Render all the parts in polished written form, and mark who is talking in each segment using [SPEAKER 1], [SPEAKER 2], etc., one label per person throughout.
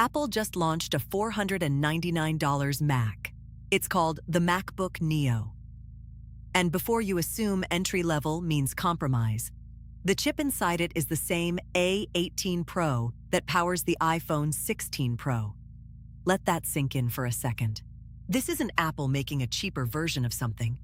[SPEAKER 1] Apple just launched a $499 Mac. It's called the MacBook Neo. And before you assume entry-level means compromise, the chip inside it is the same A18 Pro that powers the iPhone 16 Pro. Let that sink in for a second. This isn't Apple making a cheaper version of something.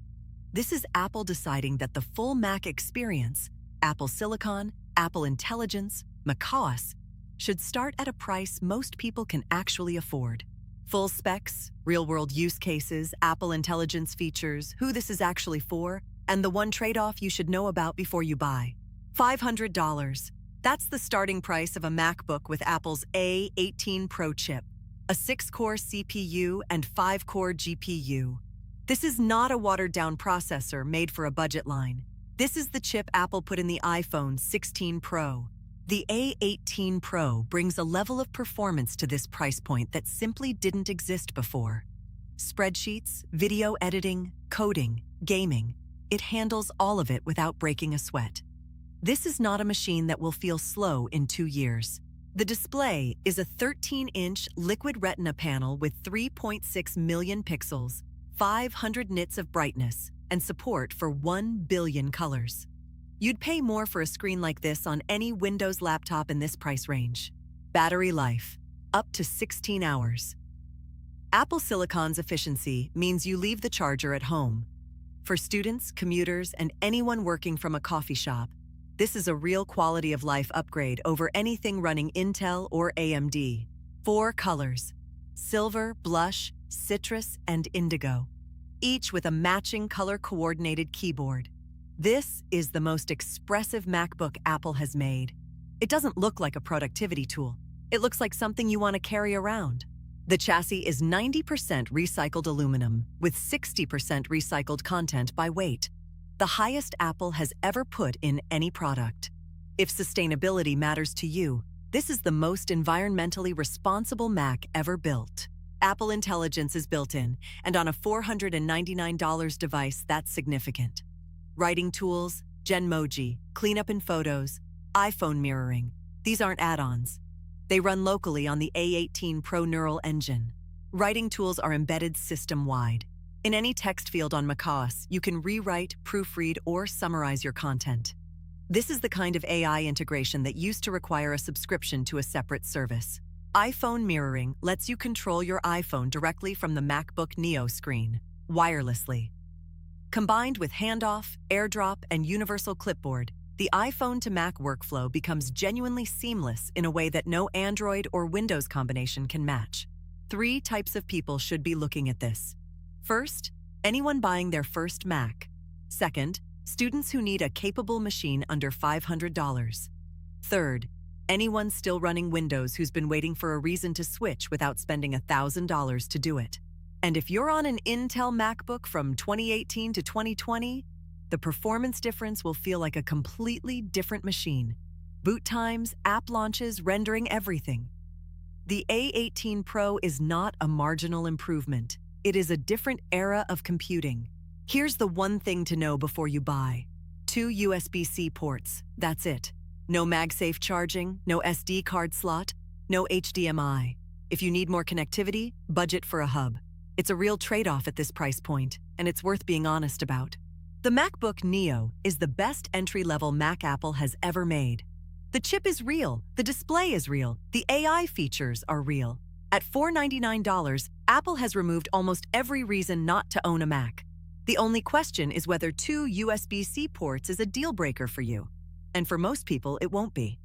[SPEAKER 1] This is Apple deciding that the full Mac experience, Apple Silicon, Apple Intelligence, macOS, should start at a price most people can actually afford. Full specs, real-world use cases, Apple Intelligence features, who this is actually for, and the one trade-off you should know about before you buy. $500. That's the starting price of a MacBook with Apple's A18 Pro chip, a 6-core CPU and 5-core GPU. This is not a watered-down processor made for a budget line. This is the chip Apple put in the iPhone 16 Pro. The A18 Pro brings a level of performance to this price point that simply didn't exist before. Spreadsheets, video editing, coding, gaming, it handles all of it without breaking a sweat. This is not a machine that will feel slow in 2 years. The display is a 13-inch Liquid Retina panel with 3.6 million pixels, 500 nits of brightness, and support for 1 billion colors. You'd pay more for a screen like this on any Windows laptop in this price range. Battery life, up to 16 hours. Apple Silicon's efficiency means you leave the charger at home. For students, commuters, and anyone working from a coffee shop, this is a real quality of life upgrade over anything running Intel or AMD. 4 colors: silver, blush, citrus, and indigo, each with a matching color-coordinated keyboard. This is the most expressive MacBook Apple has made. It doesn't look like a productivity tool. It looks like something you want to carry around. The chassis is 90% recycled aluminum with 60% recycled content by weight, the highest Apple has ever put in any product. If sustainability matters to you, this is the most environmentally responsible Mac ever built. Apple Intelligence is built in, and on a $499 device, that's significant. Writing tools, Genmoji, cleanup in photos, iPhone mirroring. These aren't add-ons. They run locally on the A18 Pro neural engine. Writing tools are embedded system-wide. In any text field on macOS, you can rewrite, proofread, or summarize your content. This is the kind of AI integration that used to require a subscription to a separate service. iPhone mirroring lets you control your iPhone directly from the MacBook Neo screen, wirelessly. Combined with handoff, AirDrop, and universal clipboard, the iPhone to Mac workflow becomes genuinely seamless in a way that no Android or Windows combination can match. 3 types of people should be looking at this. First, anyone buying their first Mac. Second, students who need a capable machine under $500. Third, anyone still running Windows who's been waiting for a reason to switch without spending $1,000 to do it. And if you're on an Intel MacBook from 2018 to 2020, the performance difference will feel like a completely different machine. Boot times, app launches, rendering, everything. The A18 Pro is not a marginal improvement. It is a different era of computing. Here's the one thing to know before you buy. 2 USB-C ports, that's it. No MagSafe charging, no SD card slot, no HDMI. If you need more connectivity, budget for a hub. It's a real trade-off at this price point, and it's worth being honest about. The MacBook Neo is the best entry-level Mac Apple has ever made. The chip is real, the display is real, the AI features are real. At $499, Apple has removed almost every reason not to own a Mac. The only question is whether 2 USB-C ports is a deal breaker for you. And for most people, it won't be.